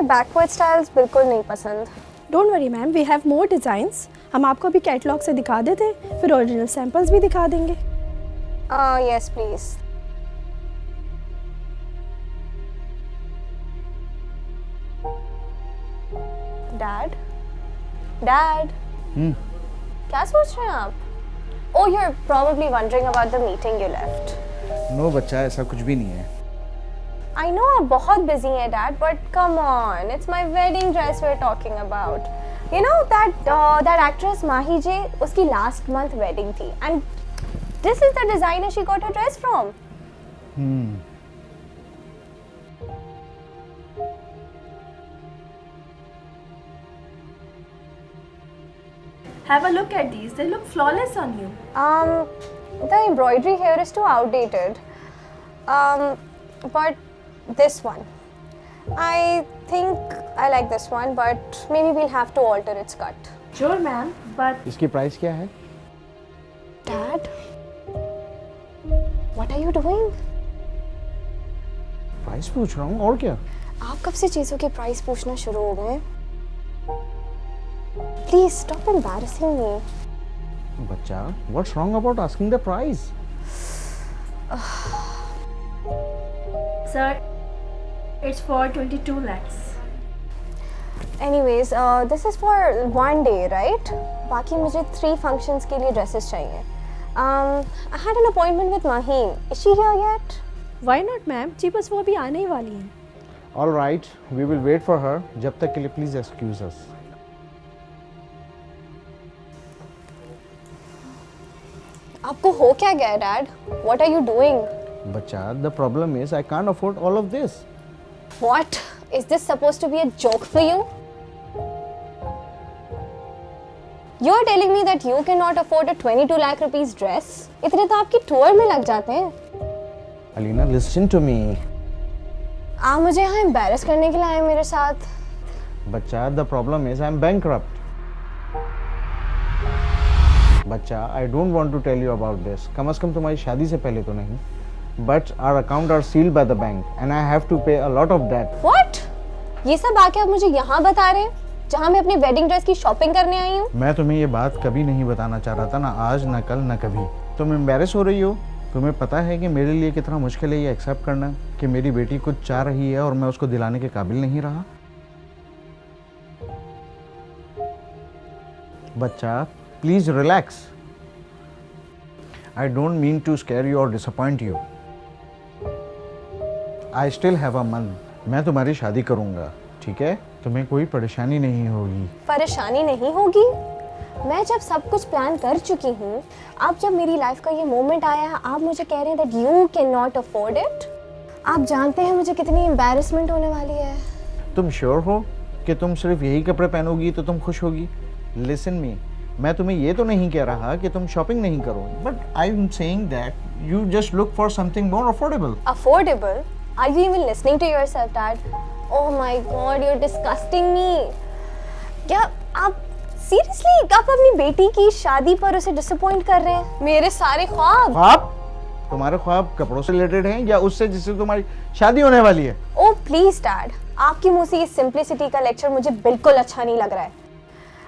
Backward styles बिल्कुल नहीं पसंद। Don't worry ma'am, we have more designs. हम आपको अभी कैटलॉग से दिखा देते हैं, फिर ओरिजिनल सैम्पल्स भी दिखा देंगे। Yes please. डैड डैड क्या सोच रहे हैं आप? Oh, you're probably wondering about the meeting you left. No बच्चा, ऐसा कुछ भी नहीं है। I know आप बहुत busy हैं dad, but come on, it's my wedding dress we're talking about. You know that actress Mahi J, उसकी last month wedding थी, and this is the designer she got her dress from. Have a look at these. They look flawless on you. The embroidery here is too outdated. But this one, I think I like this one, but maybe we'll have to alter its cut. Sure ma'am, but इसकी price क्या है? Dad, what are you doing? Price पूछ रहा हूँ, और क्या? आप कब से चीजों की प्राइस पूछना शुरू हो गए? Please stop embarrassing me. बच्चा, what's wrong about asking the price? sir, it's for 22 lakhs. Anyways, this is for one day, right? बाकी मुझे 3 functions के लिए dresses चाहिए. I had an appointment with Maheen. Is she here yet? Why not ma'am? जी बस वो अभी आने ही वाली हैं. All right, we will wait for her. जब तक के लिए please excuse us. आपको हो क्या गया dad? What are you doing? बच्चा, the problem is I can't afford all of this. What? Is this supposed to be a joke for you? You're telling me that you cannot afford a 22 lakh rupees dress? इतने तो आपकी tour में लग जाते हैं। Alina, listen to me. आप मुझे यहाँ embarrass करने के लिए आए मेरे साथ। बच्चा, the problem is I'm bankrupt. बच्चा, I don't want to tell you about this. कम से कम तुम्हारी शादी से पहले तो नहीं. But our account are sealed by the bank and I have to pay a lot of debt. What? ये सब आके आप मुझे यहाँ बता रहे हैं, जहाँ मैं अपनी वेडिंग ड्रेस की शॉपिंग करने आई हूँ? मैं तुम्हें ये बात कभी नहीं बताना चाह रहा था, ना आज, ना कल, ना कभी. तुम एम्बैरेस हो रही हो. तुम्हें पता है कि मेरे लिए कितना मुश्किल है ये एक्सेप्ट करना कि मेरी बेटी कुछ चाह रही है और मैं उसको दिलाने के काबिल नहीं रहा. बच्चा, please relax. I don't mean to scare you or disappoint you. I still have a month. मैं तुम्हारी शादी करूँगा, ठीक है? तुम्हें कोई परेशानी नहीं होगी. परेशानी नहीं होगी? मैं जब सब कुछ प्लान कर चुकी हूँ, अब जब मेरी लाइफ का ये मोमेंट आया है, आप मुझे कह रहे हैं that you cannot afford it? आप जानते हैं मुझे कितनी embarrassment होने वाली है. तुम श्योर हो कि तुम सिर्फ यही कपड़े पहनोगी तो तुम खुश होगी? Listen me. मैं तुम्हें ये तो नहीं कह रहा कि तुम शॉपिंग नहीं करो, but I am saying that you just look for something more affordable. Affordable? Are you even listening to yourself, Dad? Oh my God, you're disgusting me. क्या आप सीरियसली आप अपनी बेटी की शादी पर उसे डिसअपॉइंट कर रहे हैं? मेरे सारे ख्वाब. ख्वाब? तुम्हारे ख्वाब कपड़ों से रिलेटेड हैं या उससे जिससे तुम्हारी शादी होने वाली है? Oh please, Dad. आपके मुंह से ये सिंप्लिसिटी का लेक्चर मुझे बिल्कुल अच्छा नहीं लग रहा है.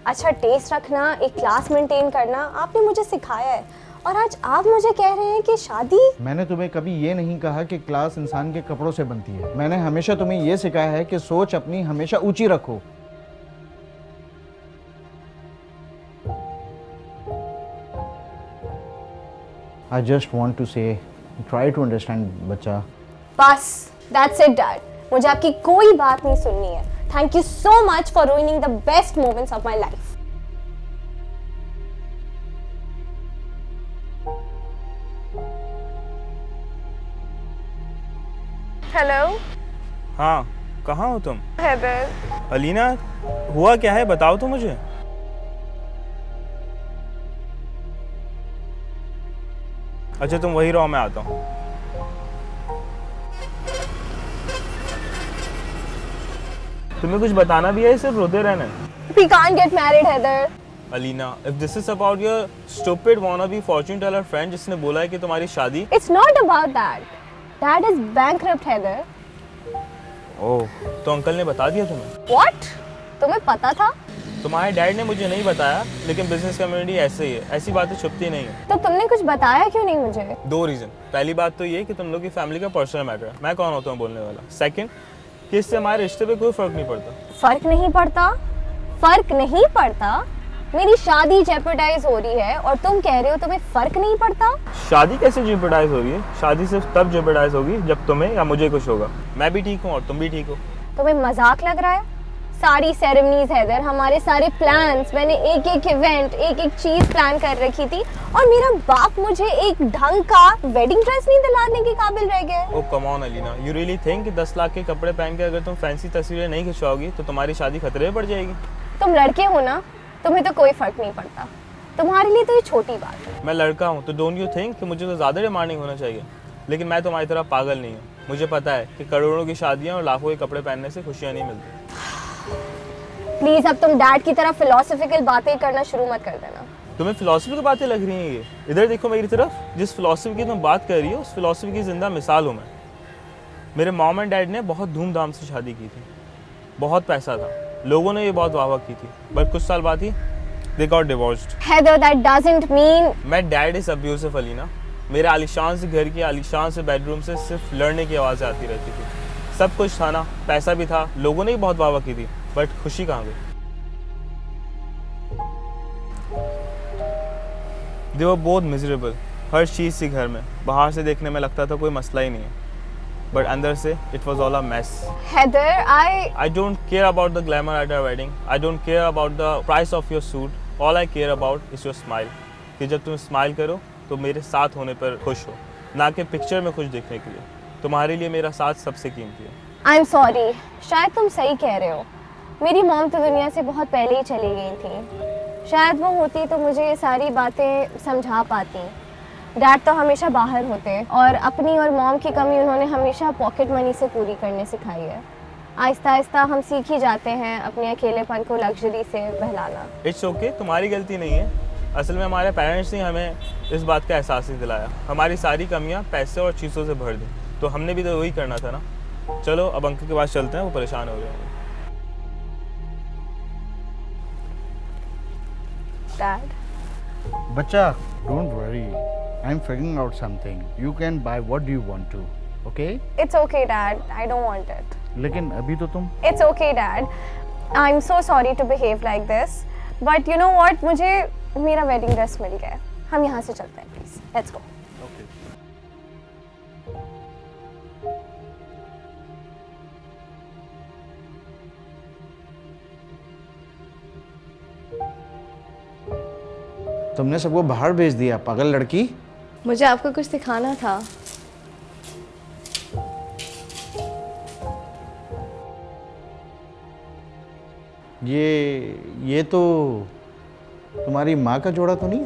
अच्छा टेस्ट रखना, एक क्लास मेंटेन करना आपने मुझे सिखाया है, और आज आप मुझे कह रहे हैं कि शादी. मैंने तुम्हें कभी ये नहीं कहा कि क्लास इंसान के कपड़ों से बनती है. मैंने हमेशा तुम्हें ये सिखाया है कि सोच अपनी हमेशा ऊंची रखो. I just want to say, try to understand बच्चा. बस, that's it, Dad. मुझे आपकी कोई बात नहीं सुननी है. Thank you so much for ruining the best moments of my life. Hello. हाँ, कहाँ हो तुम? Heather. अलीना, हुआ क्या है बताओ तो मुझे. अच्छा तुम वही रहो, मैं आता हूँ. तुम्हें कुछ बताना भी है, सिर्फ रोते रहना है? We can't get married, Heather. Alina, if this is about your stupid wannabe fortune teller friend जिसने बोला है कि तुम्हारी शादी. It's not about that. Dad is bankrupt, Heather. ओह, तो अंकल ने बता दिया तुम्हें? What? तुम्हें पता था? तुम्हारे डैड ने मुझे नहीं बताया, लेकिन बिजनेस कम्युनिटी ऐसे ही है, ऐसी बातें छुपती नहीं है। तो तुमने कुछ बताया क्यों नहीं मुझे? 2 रीज़न। पहली बात तो ये कि तुम लोग की फैमिली का पर्सनल मैटर है, मैं कौन होता हूँ बोलने वाला। सेकंड कि इससे हमारे रिश्ते पे कोई फ़र्क नहीं पड़ता। फर्क नहीं पड़ता? फर्क नहीं पड़ता? मेरी शादी जेपरडाइज हो रही है और तुम कह रहे हो तुम्हें फर्क नहीं पड़ता? शादी कैसे जेपरडाइज हो रही है? शादी सिर्फ तब जेपरडाइज होगी जब तुम्हें या मुझे कुछ होगा। मैं भी ठीक हूँ और तुम भी ठीक हो। तुम्हें मजाक लग रहा है? सारी सेरेमनीज हैदर, हमारे सारे प्लान्स, मैंने एक एक इवेंट, एक एक चीज प्लान कर रखी थी और मेरा बाप मुझे एक ढंग का वेडिंग ड्रेस नहीं दिलाने के काबिल रह गया है। Oh come on Alina, you really think कि 10 लाख के कपड़े पहन के अगर तुम फैंसी तस्वीरें नहीं खिंचवाओगी तो तुम्हारी शादी खतरे में पड़ जाएगी? तुम लड़के हो ना, तुम्हें तो कोई फर्क नहीं पड़ता, तुम्हारे लिए तो ये छोटी बात है। मैं लड़का हूँ तो डोंट यू थिंक कि मुझे तो ज़्यादा डिमांडिंग होना चाहिए, लेकिन मैं तुम्हारी तरह पागल नहीं हूँ। मुझे पता है कि करोड़ों की शादियाँ और लाखों के कपड़े पहनने से खुशियाँ नहीं मिलती। प्लीज अब तुम डैड की तरह फिलोसफिकल बातें करना शुरू मत कर देना। तुम्हें फिलॉसफी की बातें लग रही हैं ये? इधर देखो मेरी तरफ, जिस फिलॉसफी की तुम बात कर रही हो उस फिलॉसफी की जिंदा मिसाल हूँ मैं। मेरे मॉम एंड डैड ने बहुत धूमधाम से शादी की थी, बहुत पैसा था, लोगों ने ये बहुत वाह की थी, बट कुछ साल बाद ही they got divorced. Heather, that doesn't mean my dad is abusive Alina. मेरे आलिशान से घर की आलिशान से बेडरूम से सिर्फ लड़ने की आवाज़ें आती रहती थी। सब कुछ था ना, पैसा भी था, लोगों ने भी बहुत वाह की थी, बट खुशी कहाँ गई? दे वर बोथ मिजरेबल, हर चीज़ थी घर में। बाहर से देखने में लगता था कोई मसला ही नहीं है, बट अंदर से it was all a mess. Heather, I don't care about the glamour at our wedding. I don't care about the price of your suit. All I care about is your smile. कि जब तुम smile करो तो मेरे साथ होने पर खुश हो, ना कि पिक्चर में खुश दिखने के लिए। तुम्हारे लिए मेरा साथ सबसे कीमती है। I'm sorry, शायद तुम सही कह रहे हो। मेरी मॉम तो दुनिया से बहुत पहले ही चली गई थी। शायद वो होती तो मुझे ये सारी बातें समझा पाती। डैड तो हमेशा बाहर होते और अपनी और मॉम की कमी उन्होंने हमेशा पॉकेट मनी से पूरी करने सिखाई है। आहिस्ता आहिस्ता हम सीख ही जाते हैं अपने अकेलेपन को लग्जरी से बहलाना। इट्स ओके, तुम्हारी गलती नहीं है। असल में हमारे पेरेंट्स ने हमें इस बात का एहसास नहीं दिलाया। हमारी सारी कमियां पैसे और चीज़ों से भर दी, तो हमने भी तो वही करना था ना। चलो अब अंकल के पास चलते हैं, वो परेशान हो रहे होंगे। डैड, बच्चा, don't worry. I'm figuring out something. You can buy what you want to, okay? it's okay dad, I don't want it. लेकिन अभी तो तुम It's okay dad, I'm so sorry to behave like this, but you know what, मुझे मेरा wedding dress मिल गया है। हम यहाँ से चलते हैं, प्लीज लेट्स गो। तुमने सबको बाहर भेज दिया, पागल लड़की। मुझे आपको कुछ दिखाना था। ये तो तुम्हारी माँ का जोड़ा तो नहीं?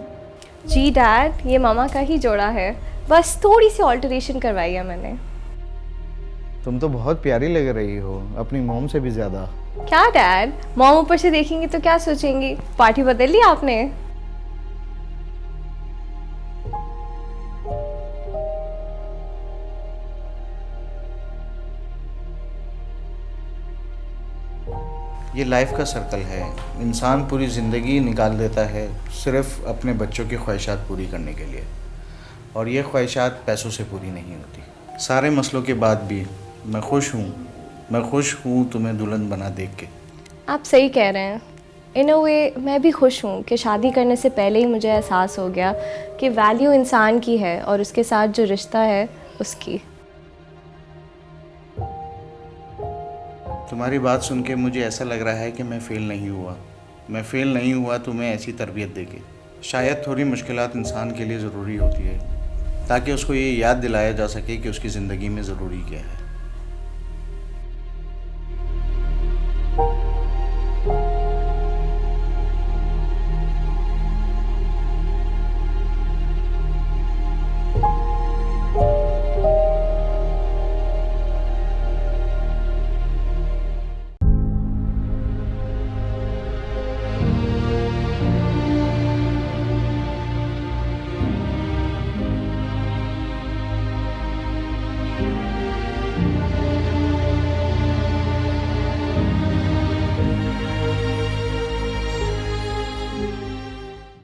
जी डैड, ये मामा का ही जोड़ा है, बस थोड़ी सी ऑल्टरेशन करवाई है मैंने। तुम तो बहुत प्यारी लग रही हो, अपनी मॉम से भी ज़्यादा। क्या डैड, मॉम ऊपर से देखेंगी तो क्या सोचेंगी? पार्टी बदल ली आपने? ये लाइफ का सर्कल है। इंसान पूरी ज़िंदगी निकाल देता है सिर्फ अपने बच्चों की ख्वाहिशात पूरी करने के लिए, और ये ख्वाहिशात पैसों से पूरी नहीं होती। सारे मसलों के बाद भी मैं खुश हूँ तुम्हें दुल्हन बना देख के। आप सही कह रहे हैं। इन अ वे मैं भी खुश हूँ कि शादी करने से पहले ही मुझे एहसास हो गया कि वैल्यू इंसान की है और उसके साथ जो रिश्ता है उसकी। तुम्हारी बात सुन के मुझे ऐसा लग रहा है कि मैं फ़ेल नहीं हुआ तुम्हें ऐसी तरबियत देके। शायद थोड़ी मुश्किलात इंसान के लिए ज़रूरी होती है ताकि उसको ये याद दिलाया जा सके कि उसकी ज़िंदगी में ज़रूरी क्या है।